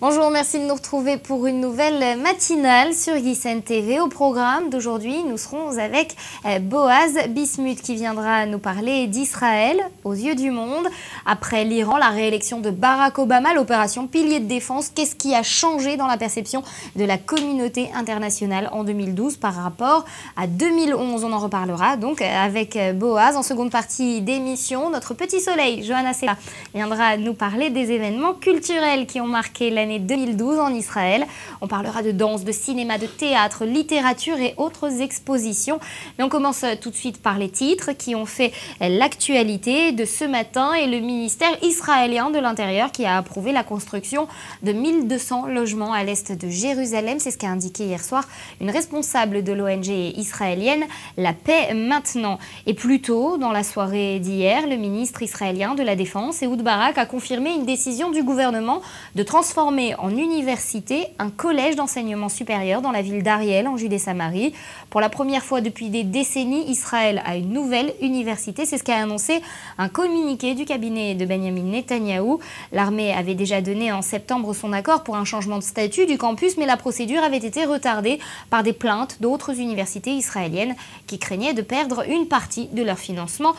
Bonjour, merci de nous retrouver pour une nouvelle matinale sur GISN TV. Au programme d'aujourd'hui, nous serons avec Boaz Bismuth qui viendra nous parler d'Israël aux yeux du monde. Après l'Iran, la réélection de Barack Obama, l'opération Pilier de défense, qu'est-ce qui a changé dans la perception de la communauté internationale en 2012 par rapport à 2011? On en reparlera donc avec Boaz. En seconde partie d'émission, notre petit soleil, Johanna Sela, viendra nous parler des événements culturels qui ont marqué l'année 2012 en Israël. On parlera de danse, de cinéma, de théâtre, littérature et autres expositions. Mais on commence tout de suite par les titres qui ont fait l'actualité de ce matin et le ministère israélien de l'Intérieur qui a approuvé la construction de 1200 logements à l'est de Jérusalem. C'est ce qu'a indiqué hier soir une responsable de l'ONG israélienne La Paix Maintenant. Et plus tôt, dans la soirée d'hier, le ministre israélien de la Défense, Ehud Barak, a confirmé une décision du gouvernement de transformer en université un collège d'enseignement supérieur dans la ville d'Ariel, en Judée-Samarie. Pour la première fois depuis des décennies, Israël a une nouvelle université. C'est ce qu'a annoncé un communiqué du cabinet de Benjamin Netanyahou. L'armée avait déjà donné en septembre son accord pour un changement de statut du campus, mais la procédure avait été retardée par des plaintes d'autres universités israéliennes qui craignaient de perdre une partie de leur financement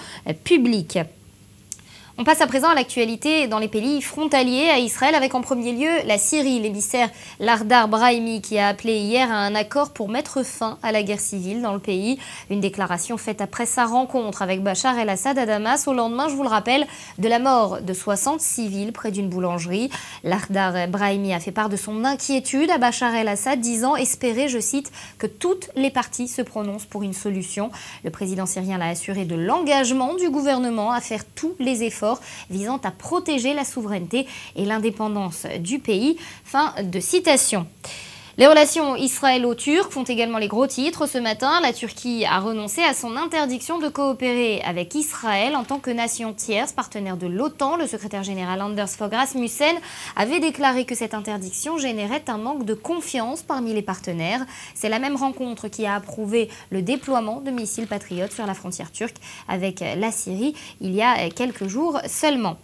public. On passe à présent à l'actualité dans les pays frontaliers à Israël avec en premier lieu la Syrie. L'émissaire Lardar Brahimi qui a appelé hier à un accord pour mettre fin à la guerre civile dans le pays. Une déclaration faite après sa rencontre avec Bachar el-Assad à Damas au lendemain, je vous le rappelle, de la mort de 60 civils près d'une boulangerie. Lardar Brahimi a fait part de son inquiétude à Bachar el-Assad, disant espérer, je cite, que toutes les parties se prononcent pour une solution. Le président syrien l'a assuré de l'engagement du gouvernement à faire tous les efforts visant à protéger la souveraineté et l'indépendance du pays. Fin de citation. Les relations israélo-turques font également les gros titres. Ce matin, la Turquie a renoncé à son interdiction de coopérer avec Israël en tant que nation tierce, partenaire de l'OTAN. Le secrétaire général Anders Fogh Rasmussen avait déclaré que cette interdiction générait un manque de confiance parmi les partenaires. C'est la même rencontre qui a approuvé le déploiement de missiles patriotes sur la frontière turque avec la Syrie il y a quelques jours seulement.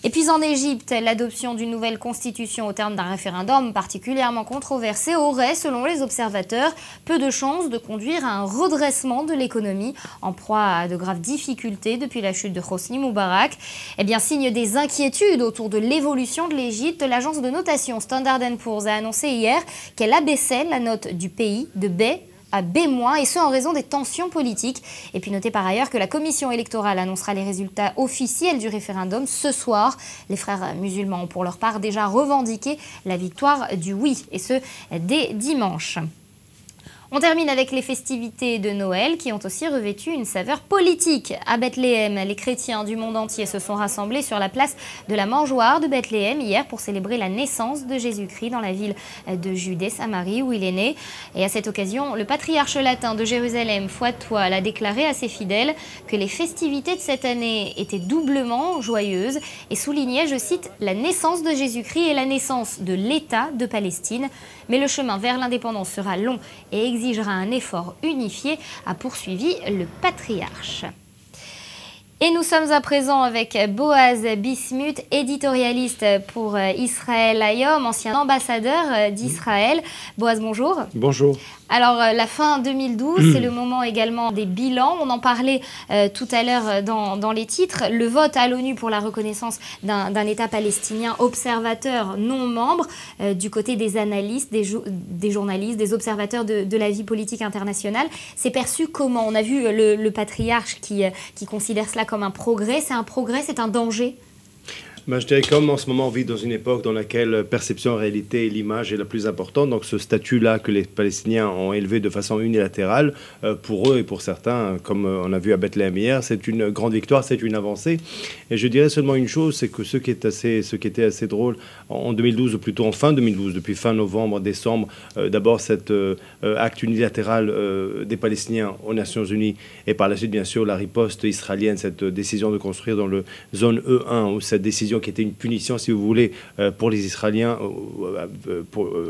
Et puis en Égypte, l'adoption d'une nouvelle constitution au terme d'un référendum particulièrement controversé aurait, selon les observateurs, peu de chances de conduire à un redressement de l'économie en proie à de graves difficultés depuis la chute de Hosni Moubarak. Eh bien, signe des inquiétudes autour de l'évolution de l'Égypte, l'agence de notation Standard & Poor's a annoncé hier qu'elle abaissait la note du pays de B à B-, et ce en raison des tensions politiques. Et puis notez par ailleurs que la commission électorale annoncera les résultats officiels du référendum ce soir. Les frères musulmans ont pour leur part déjà revendiqué la victoire du oui, et ce dès dimanche. On termine avec les festivités de Noël qui ont aussi revêtu une saveur politique. À Bethléem, les chrétiens du monde entier se sont rassemblés sur la place de la Mangeoire de Bethléem hier pour célébrer la naissance de Jésus-Christ dans la ville de Judée-Samarie où il est né. Et à cette occasion, le patriarche latin de Jérusalem, Foix-de-Toile, a déclaré à ses fidèles que les festivités de cette année étaient doublement joyeuses et soulignait, je cite, la naissance de Jésus-Christ et la naissance de l'État de Palestine. Mais le chemin vers l'indépendance sera long et exigera un effort unifié, a poursuivi le patriarche. Et nous sommes à présent avec Boaz Bismuth, éditorialiste pour Israël Hayom, ancien ambassadeur d'Israël. Boaz, bonjour. Bonjour. Alors, la fin 2012, c'est le moment également des bilans. On en parlait tout à l'heure dans les titres. Le vote à l'ONU pour la reconnaissance d'un État palestinien observateur non membre du côté des analystes, des journalistes, des observateurs de la vie politique internationale. C'est perçu comment? On a vu le patriarche qui considère cela comme un progrès. C'est un progrès, c'est un danger? Je dirais comme en ce moment on vit dans une époque dans laquelle perception, réalité et l'image est la plus importante. Donc ce statut-là que les Palestiniens ont élevé de façon unilatérale, pour eux et pour certains, comme on a vu à Bethléem hier, c'est une grande victoire, c'est une avancée. Et je dirais seulement une chose, c'est que ce qui était assez drôle en 2012, ou plutôt en fin 2012, depuis fin novembre, décembre, d'abord cet acte unilatéral des Palestiniens aux Nations Unies et par la suite bien sûr la riposte israélienne, cette décision de construire dans le zone E1, où cette décision décision qui était une punition, si vous voulez, pour les Israéliens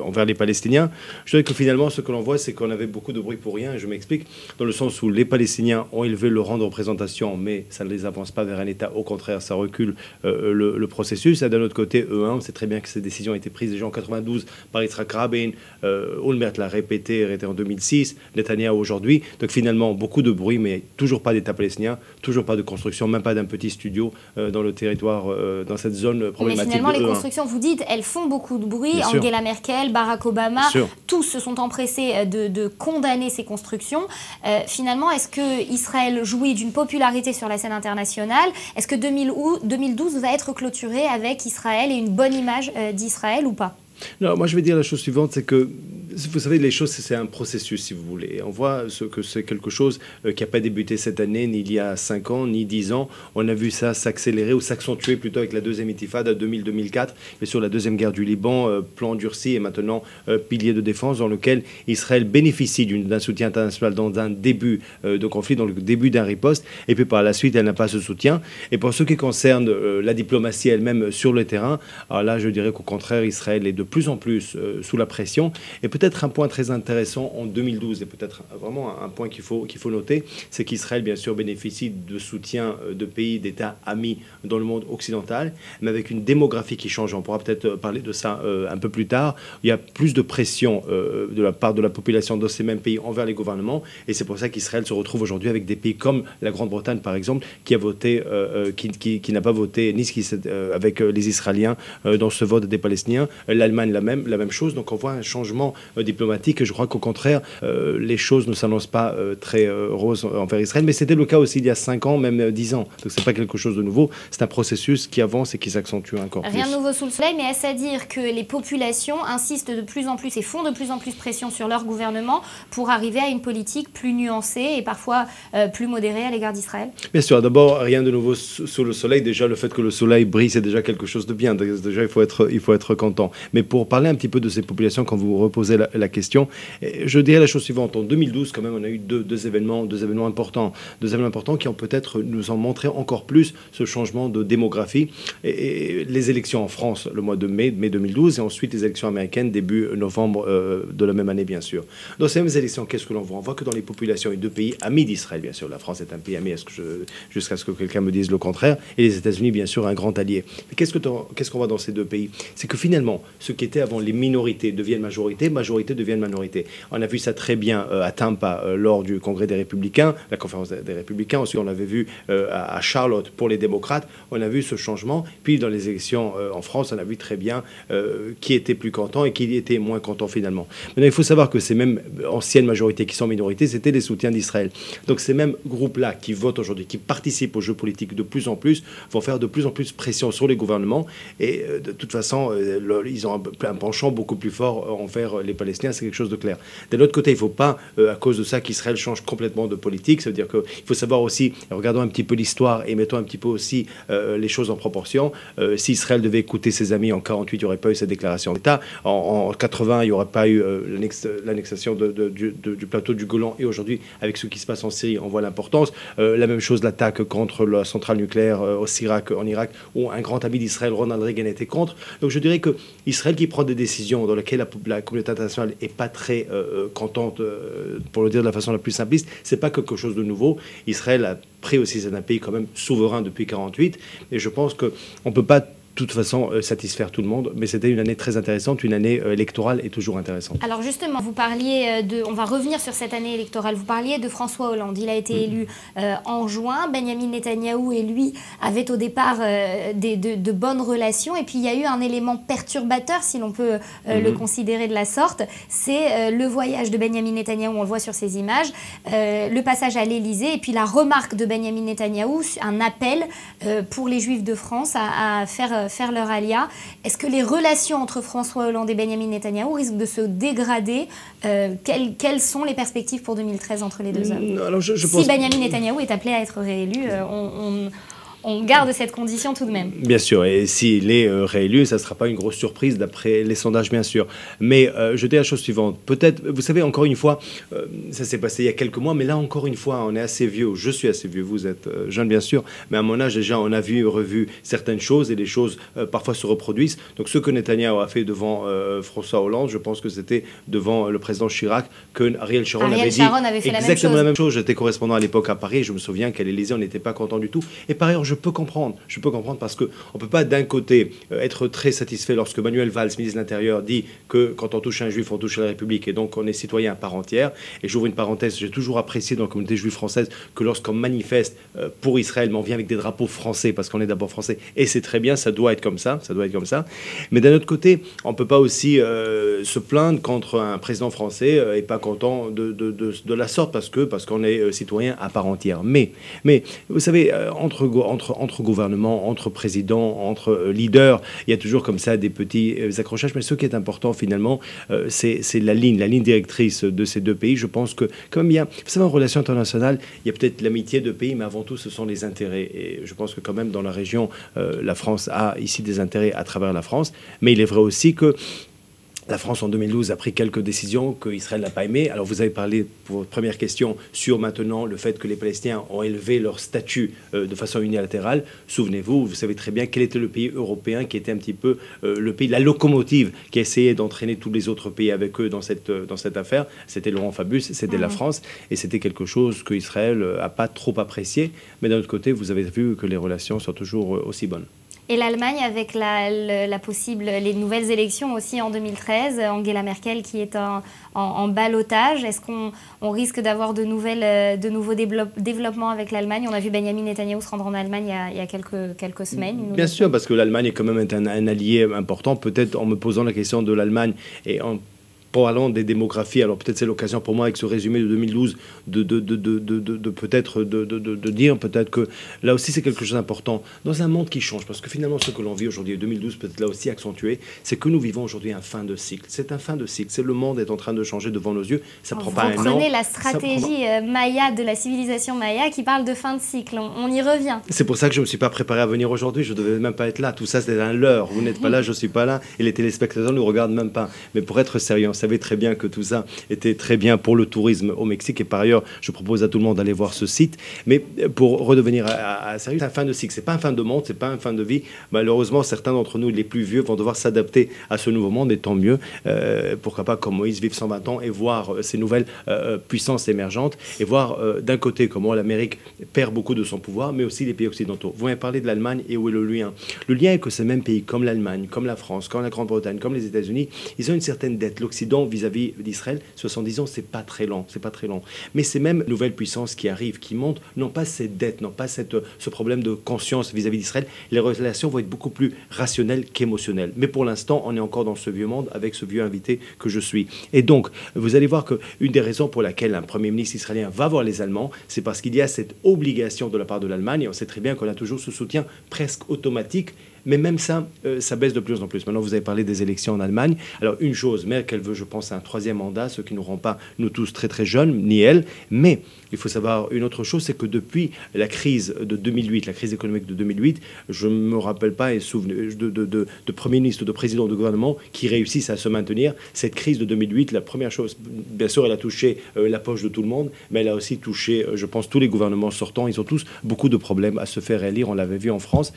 envers les Palestiniens. Je dirais que finalement, ce que l'on voit, c'est qu'on avait beaucoup de bruit pour rien, et je m'explique, dans le sens où les Palestiniens ont élevé le rang de représentation, mais ça ne les avance pas vers un État. Au contraire, ça recule le processus. Et d'un autre côté, eux, on sait très bien que ces décisions ont été prises déjà en 92 par Yitzhak Rabin, Olmert l'a répété en 2006, Netanyahu aujourd'hui. Donc finalement, beaucoup de bruit, mais toujours pas d'État palestinien, toujours pas de construction, même pas d'un petit studio dans le territoire, dans cette zone problématique. Mais finalement, les constructions, vous dites, elles font beaucoup de bruit. Bien Angela Merkel, Barack Obama, tous se sont empressés de condamner ces constructions. Finalement, est-ce que Israël jouit d'une popularité sur la scène internationale? Est-ce que 2012 va être clôturé avec Israël et une bonne image d'Israël ou pas? Non, moi je vais dire la chose suivante, c'est que, vous savez, les choses, c'est un processus, si vous voulez. Et on voit que c'est quelque chose qui n'a pas débuté cette année, ni il y a 5 ans, ni 10 ans. On a vu ça s'accélérer ou s'accentuer plutôt avec la deuxième intifada 2000-2004, et sur la deuxième guerre du Liban, plan durci et maintenant pilier de défense dans lequel Israël bénéficie d'un soutien international dans un début de conflit, dans le début d'un riposte, et puis par la suite, elle n'a pas ce soutien. Et pour ce qui concerne la diplomatie elle-même sur le terrain, alors là, je dirais qu'au contraire, Israël est de plus en plus sous la pression. Et peut-être un point très intéressant en 2012, et peut-être vraiment un point qu'il faut noter, c'est qu'Israël, bien sûr, bénéficie de soutien de pays, d'États amis dans le monde occidental, mais avec une démographie qui change. On pourra peut-être parler de ça un peu plus tard. Il y a plus de pression de la part de la population dans ces mêmes pays envers les gouvernements, et c'est pour ça qu'Israël se retrouve aujourd'hui avec des pays comme la Grande-Bretagne, par exemple, qui a voté, qui n'a pas voté ni avec les Israéliens dans ce vote des Palestiniens. L'Allemagne, la même chose. Donc on voit un changement diplomatique. Je crois qu'au contraire, les choses ne s'annoncent pas très roses envers Israël. Mais c'était le cas aussi il y a 5 ans, même 10 ans. Donc c'est pas quelque chose de nouveau. C'est un processus qui avance et qui s'accentue encore plus. Rien de nouveau sous le soleil, mais est-ce à dire que les populations insistent de plus en plus et font de plus en plus pression sur leur gouvernement pour arriver à une politique plus nuancée et parfois plus modérée à l'égard d'Israël? Bien sûr. D'abord, rien de nouveau sous le soleil. Déjà, le fait que le soleil brille, c'est déjà quelque chose de bien. Déjà, il faut être content. Mais pour parler un petit peu de ces populations, quand vous reposez la question, je dirais la chose suivante. En 2012, quand même, on a eu deux événements importants qui ont peut-être nous en montré encore plus ce changement de démographie. Et les élections en France, le mois de mai 2012, et ensuite les élections américaines, début novembre de la même année, bien sûr. Dans ces mêmes élections, qu'est-ce que l'on voit? On voit que dans les populations et deux pays amis d'Israël, bien sûr, la France est un pays ami, jusqu'à ce que quelqu'un me dise le contraire, et les États-Unis, bien sûr, un grand allié. Mais qu'est-ce qu'on voit dans ces deux pays? C'est que finalement, ce qui était avant les minorités deviennent majorité deviennent minorité. On a vu ça très bien à Tampa lors du Congrès des Républicains, la conférence des Républicains. Ensuite, on l'avait vu à Charlotte pour les démocrates. On a vu ce changement. Puis dans les élections en France, on a vu très bien qui était plus content et qui était moins content finalement. Maintenant, il faut savoir que ces mêmes anciennes majorités qui sont minorités, c'était les soutiens d'Israël. Donc ces mêmes groupes-là qui votent aujourd'hui, qui participent au jeu politique de plus en plus, vont faire de plus en plus pression sur les gouvernements. Et de toute façon, ils ont un penchant beaucoup plus fort envers les Palestiniens, c'est quelque chose de clair. De l'autre côté, il ne faut pas, à cause de ça, qu'Israël change complètement de politique. Ça veut dire qu'il faut savoir aussi, regardons un petit peu l'histoire et mettons un petit peu aussi les choses en proportion. Si Israël devait écouter ses amis en 48, il n'y aurait pas eu cette déclaration d'État. En 80, il n'y aurait pas eu l'annexation du plateau du Golan. Et aujourd'hui, avec ce qui se passe en Syrie, on voit l'importance. La même chose, l'attaque contre la centrale nucléaire en Irak, où un grand ami d'Israël, Ronald Reagan, était contre. Donc je dirais que Israël qui prend des décisions dans lesquelles la communauté internationale n'est pas très contente, pour le dire de la façon la plus simpliste, c'est pas quelque chose de nouveau. Israël a pris aussi, c'est un pays quand même souverain depuis 1948, et je pense qu'on ne peut pas de toute façon satisfaire tout le monde, mais c'était une année très intéressante, une année électorale et toujours intéressante. Alors justement, vous parliez on va revenir sur cette année électorale, vous parliez de François Hollande, il a été élu en juin, Benyamin Netanyahou et lui avaient au départ de bonnes relations, et puis il y a eu un élément perturbateur, si l'on peut le considérer de la sorte, c'est le voyage de Benyamin Netanyahou, on le voit sur ces images, le passage à l'Élysée, et puis la remarque de Benyamin Netanyahou, un appel pour les Juifs de France à faire leur alia. Est-ce que les relations entre François Hollande et Benyamin Netanyahou risquent de se dégrader? Quelles sont les perspectives pour 2013 entre les deux hommes? Alors si Benyamin Netanyahou est appelé à être réélu, on garde cette condition tout de même. Bien sûr, et s'il est réélu, ça ne sera pas une grosse surprise d'après les sondages, bien sûr. Mais je dis la chose suivante, peut-être, vous savez, encore une fois, ça s'est passé il y a quelques mois, mais là, encore une fois, on est assez vieux, je suis assez vieux, vous êtes jeune, bien sûr, mais à mon âge, déjà, on a revu certaines choses, et les choses, parfois, se reproduisent. Donc, ce que Netanyahou a fait devant François Hollande, je pense que c'était devant le président Chirac, que Ariel Sharon avait dit fait exactement la même chose. J'étais correspondant à l'époque à Paris, et je me souviens qu'à l'Élysée, on n'était pas content du tout. Et par ailleurs, je peux comprendre parce qu'on ne peut pas d'un côté être très satisfait lorsque Manuel Valls, ministre de l'Intérieur, dit que quand on touche un juif, on touche à la République, et donc on est citoyen à part entière. Et j'ouvre une parenthèse, j'ai toujours apprécié dans la communauté juive française que lorsqu'on manifeste pour Israël, mais on vient avec des drapeaux français, parce qu'on est d'abord français, et c'est très bien, ça doit être comme ça. Mais d'un autre côté, on ne peut pas aussi se plaindre contre un président français et pas content de la sorte, parce qu'on est citoyen à part entière. Mais vous savez, entre gouvernements, entre présidents, entre leaders, il y a toujours comme ça des petits accrochages. Mais ce qui est important finalement, c'est la ligne directrice de ces deux pays. Je pense que comme il y a, vous savez, en relations internationales, il y a peut-être l'amitié de pays, mais avant tout, ce sont les intérêts. Et je pense que quand même dans la région, la France a ici des intérêts à travers la France. Mais il est vrai aussi que la France, en 2012, a pris quelques décisions qu'Israël n'a pas aimées. Alors, vous avez parlé, pour votre première question, sur maintenant le fait que les Palestiniens ont élevé leur statut de façon unilatérale. Souvenez-vous, vous savez très bien quel était le pays européen qui était un petit peu le pays, la locomotive, qui a essayé d'entraîner tous les autres pays avec eux dans cette affaire. C'était Laurent Fabius, c'était la France, et c'était quelque chose qu'Israël n'a pas trop apprécié. Mais d'un autre côté, vous avez vu que les relations sont toujours aussi bonnes. Et l'Allemagne, avec les nouvelles élections aussi en 2013, Angela Merkel qui est en ballottage, est-ce qu'on risque d'avoir de nouveaux développements avec l'Allemagne? On a vu Benjamin Netanyahou se rendre en Allemagne il y a quelques semaines. Bien sûr, parce que l'Allemagne est quand même un allié important. Peut-être en me posant la question de l'Allemagne et en parlant des démographies, alors peut-être c'est l'occasion pour moi avec ce résumé de 2012 de dire peut-être que là aussi c'est quelque chose d'important dans un monde qui change, parce que finalement ce que l'on vit aujourd'hui, 2012 peut-être là aussi accentué, c'est que nous vivons aujourd'hui un fin de cycle. C'est un fin de cycle, c'est le monde est en train de changer devant nos yeux, ça prend pas un an. Vous prenez la stratégie maya de la civilisation maya qui parle de fin de cycle, on y revient. C'est pour ça que je ne me suis pas préparé à venir aujourd'hui, je ne devais même pas être là, tout ça c'est un leurre, vous n'êtes pas là, je ne suis pas là, et les téléspectateurs ne nous regardent même pas. Mais pour être sérieux, on savait très bien que tout ça était très bien pour le tourisme au Mexique, et par ailleurs je propose à tout le monde d'aller voir ce site. Mais pour redevenir à sérieux, c'est un fin de cycle, c'est pas un fin de monde, c'est pas un fin de vie. Malheureusement, certains d'entre nous les plus vieux vont devoir s'adapter à ce nouveau monde, et tant mieux. Pourquoi pas comme Moïse vivre 120 ans et voir ces nouvelles puissances émergentes, et voir d'un côté comment l'Amérique perd beaucoup de son pouvoir, mais aussi les pays occidentaux. Vous m'avez parlé de l'Allemagne, et où est le lien? Le lien est que ces mêmes pays comme l'Allemagne, comme la France, comme la Grande-Bretagne, comme les États-Unis, ils ont une certaine dette. L'Occident vis-à-vis d'Israël, 70 ans, c'est pas très long. Mais ces mêmes nouvelles puissances qui arrivent, qui montent, n'ont pas cette dette, n'ont pas ce problème de conscience vis-à-vis d'Israël. Les relations vont être beaucoup plus rationnelles qu'émotionnelles. Mais pour l'instant, on est encore dans ce vieux monde avec ce vieux invité que je suis. Et donc, vous allez voir qu'une des raisons pour laquelle un Premier ministre israélien va voir les Allemands, c'est parce qu'il y a cette obligation de la part de l'Allemagne, et on sait très bien qu'on a toujours ce soutien presque automatique. Mais même ça, ça baisse de plus en plus. Maintenant, vous avez parlé des élections en Allemagne. Alors, une chose, Merkel veut, je pense, un troisième mandat, ce qui ne nous rend pas, nous tous, très très jeunes, ni elle. Mais il faut savoir une autre chose, c'est que depuis la crise de 2008, la crise économique de 2008, je ne me rappelle pas de Premier ministre, de président de gouvernement qui réussissent à se maintenir. Cette crise de 2008, la première chose, bien sûr, elle a touché la poche de tout le monde, mais elle a aussi touché, je pense, tous les gouvernements sortants. Ils ont tous beaucoup de problèmes à se faire élire. On l'avait vu en France,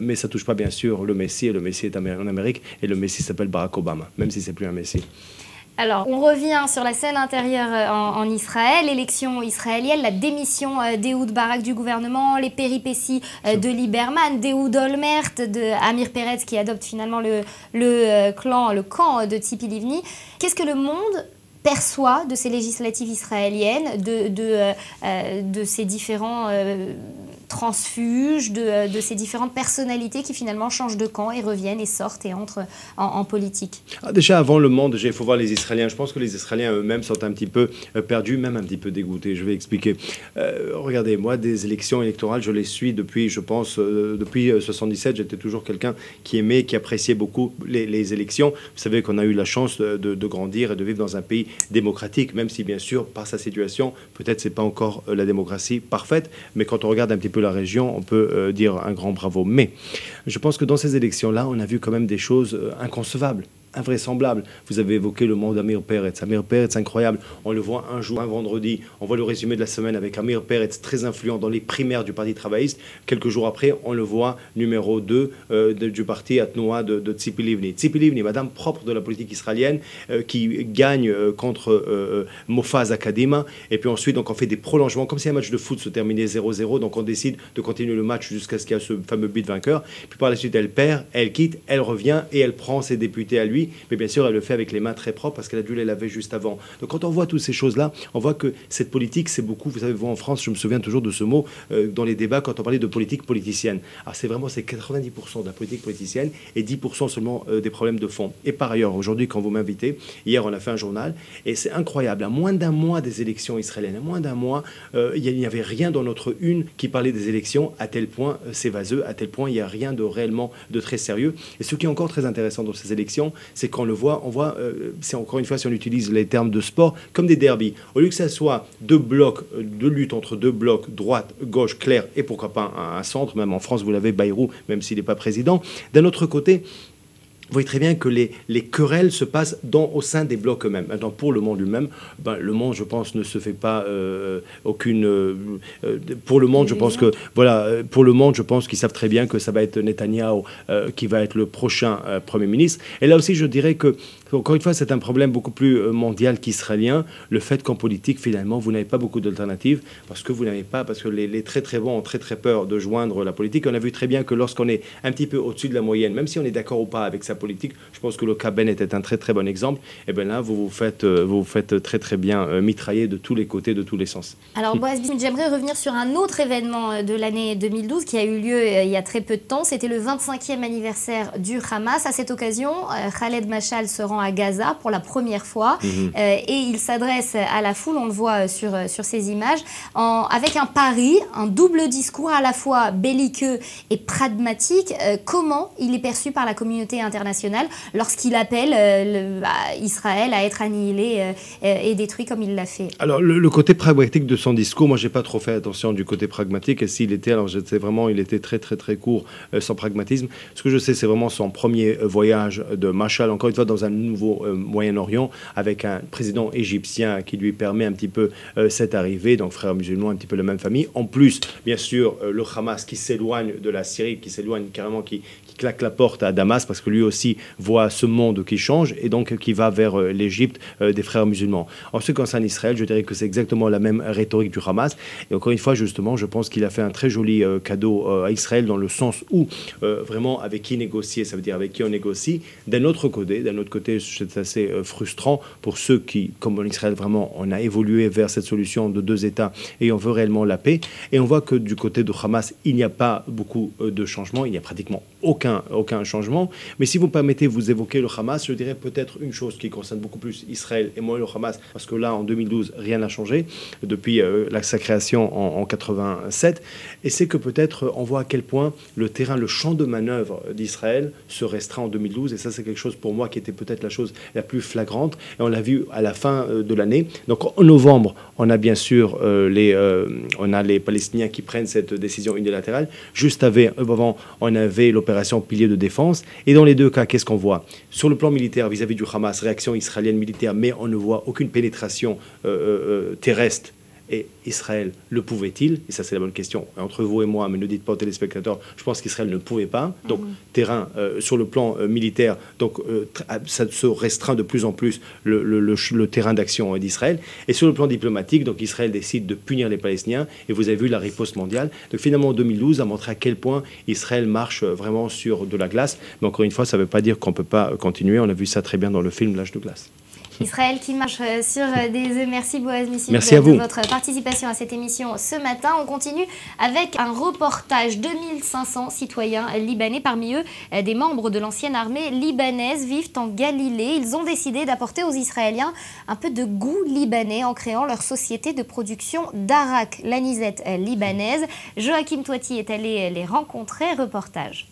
mais ça ne touche pas bien sûr le Messie, et le Messie est en Amérique, et le Messie s'appelle Barack Obama, même si c'est plus un Messie. Alors, on revient sur la scène intérieure en Israël, l'élection israélienne, la démission d'Ehud Barak du gouvernement, les péripéties de Lieberman, d'Ehud Olmert, de Amir Peretz qui adopte finalement le camp de Tzipi Livni. Qu'est-ce que le monde perçoit de ces législatives israéliennes, de ces différents transfuges, de ces différentes personnalités qui finalement changent de camp et reviennent et sortent et entrent en politique? Déjà, avant le monde, il faut voir les Israéliens. Je pense que les Israéliens eux-mêmes sont un petit peu perdus, même un petit peu dégoûtés. Je vais expliquer. Regardez, moi, des élections électorales, je les suis depuis, je pense, depuis 77. J'étais toujours quelqu'un qui aimait, qui appréciait beaucoup les élections. Vous savez qu'on a eu la chance de grandir et de vivre dans un pays démocratique, même si, bien sûr, par sa situation, peut-être c'est pas encore la démocratie parfaite, mais quand on regarde un petit peu peu la région, on peut dire un grand bravo. Mais je pense que dans ces élections-là, on a vu quand même des choses inconcevables, invraisemblable. Vous avez évoqué le nom d'Amir Peretz. Amir Peretz, incroyable. On le voit un jour, un vendredi. On voit le résumé de la semaine avec Amir Peretz, très influent dans les primaires du Parti travailliste. Quelques jours après, on le voit numéro 2 du parti Atnoa de Tzipi Livni. Tzipi Livni, madame propre de la politique israélienne, qui gagne contre Mofaz Akadima. Et puis ensuite, donc, on fait des prolongements, comme si un match de foot se terminait 0-0. Donc on décide de continuer le match jusqu'à ce qu'il y ait ce fameux but vainqueur. Puis par la suite, elle perd, elle quitte, elle revient et elle prend ses députés à lui. Mais bien sûr, elle le fait avec les mains très propres parce qu'elle a dû les laver juste avant. Donc quand on voit toutes ces choses-là, on voit que cette politique, c'est beaucoup, vous savez, vous en France, je me souviens toujours de ce mot dans les débats quand on parlait de politique politicienne. Alors c'est 90% de la politique politicienne et 10% seulement des problèmes de fond. Et par ailleurs, aujourd'hui, quand vous m'invitez, hier on a fait un journal et c'est incroyable, à moins d'un mois des élections israéliennes, à moins d'un mois, il n'y avait rien dans notre une qui parlait des élections, à tel point c'est vaseux, à tel point il n'y a rien de réellement de très sérieux. Et ce qui est encore très intéressant dans ces élections, c'est qu'on le voit, c'est encore une fois, si on utilise les termes de sport, comme des derbies. Au lieu que ça soit deux blocs, de lutte entre deux blocs, droite, gauche, clair, et pourquoi pas un centre, même en France, vous l'avez, Bayrou, même s'il n'est pas président. D'un autre côté, vous voyez très bien que les querelles se passent au sein des blocs eux-mêmes. Maintenant, pour le monde lui-même, le monde, je pense, ne se fait pas aucune... pour le monde, je pense que... Voilà, pour le monde, je pense qu'ils savent très bien que ça va être Netanyahou qui va être le prochain Premier ministre. Et là aussi, je dirais que, encore une fois, c'est un problème beaucoup plus mondial qu'israélien. Le fait qu'en politique, finalement, vous n'avez pas beaucoup d'alternatives parce que vous n'avez pas... Parce que les très très bons ont très très peur de joindre la politique. On a vu très bien que lorsqu'on est un petit peu au-dessus de la moyenne, même si on est d'accord ou pas avec sa politique, je pense que le cas Ben était un très très bon exemple, et bien là vous vous faites très très bien mitrailler de tous les côtés, de tous les sens. Alors Boaz Bismuth, j'aimerais revenir sur un autre événement de l'année 2012 qui a eu lieu il y a très peu de temps. C'était le 25e anniversaire du Hamas. À cette occasion, Khaled Mashal se rend à Gaza pour la première fois et il s'adresse à la foule, on le voit sur ces images, avec un pari, un double discours à la fois belliqueux et pragmatique. Comment il est perçu par la communauté internationale lorsqu'il appelle Israël à être annihilé et détruit comme il l'a fait? Alors le côté pragmatique de son discours, moi j'ai pas trop fait attention du côté pragmatique, et s'il était, alors je sais vraiment, il était très très très court, sans pragmatisme. Ce que je sais, c'est vraiment son premier voyage de Machal, encore une fois dans un nouveau Moyen-Orient, avec un président égyptien qui lui permet un petit peu cette arrivée, donc frères musulmans, un petit peu la même famille. En plus, bien sûr, le Hamas qui s'éloigne de la Syrie, qui s'éloigne carrément, qui claque la porte à Damas, parce que lui aussi voit ce monde qui change et donc qui va vers l'Égypte des frères musulmans. En ce qui concerne Israël, je dirais que c'est exactement la même rhétorique du Hamas. Et encore une fois, justement, je pense qu'il a fait un très joli cadeau à Israël, dans le sens où vraiment avec qui négocier, ça veut dire avec qui on négocie. D'un autre côté, c'est assez frustrant pour ceux qui, comme en Israël, vraiment, on a évolué vers cette solution de deux États et on veut réellement la paix. Et on voit que du côté de Hamas, il n'y a pas beaucoup de changements, il n'y a pratiquement aucun changement. Mais si vous me permettez, vous évoquez le Hamas, je dirais peut-être une chose qui concerne beaucoup plus Israël et moins le Hamas, parce que là, en 2012, rien n'a changé depuis sa création en 87. Et c'est que peut-être on voit à quel point le terrain, le champ de manœuvre d'Israël se restreint en 2012. Et ça, c'est quelque chose pour moi qui était peut-être la chose la plus flagrante. Et on l'a vu à la fin de l'année. Donc en novembre, on a bien sûr on a les Palestiniens qui prennent cette décision unilatérale. Juste avant, on avait l'opération Pilier de défense. Et dans les deux cas, qu'est-ce qu'on voit? Sur le plan militaire, vis-à-vis du Hamas, réaction israélienne militaire, mais on ne voit aucune pénétration terrestre. Et Israël le pouvait-il? Et ça, c'est la bonne question. Entre vous et moi, mais ne dites pas aux téléspectateurs, je pense qu'Israël ne pouvait pas. Donc, terrain sur le plan militaire, donc ça se restreint de plus en plus le terrain d'action d'Israël. Et sur le plan diplomatique, donc Israël décide de punir les Palestiniens. Et vous avez vu la riposte mondiale. Donc, finalement, en 2012, a montré à quel point Israël marche vraiment sur de la glace. Mais encore une fois, ça ne veut pas dire qu'on ne peut pas continuer. On a vu ça très bien dans le film L'âge de glace. Israël qui marche sur des œufs. Merci Boaz Bismuth de votre participation à cette émission ce matin. On continue avec un reportage. 2500 citoyens libanais, parmi eux des membres de l'ancienne armée libanaise, vivent en Galilée. Ils ont décidé d'apporter aux Israéliens un peu de goût libanais en créant leur société de production d'arak, l'anisette libanaise. Joachim Toiti est allé les rencontrer. Reportage.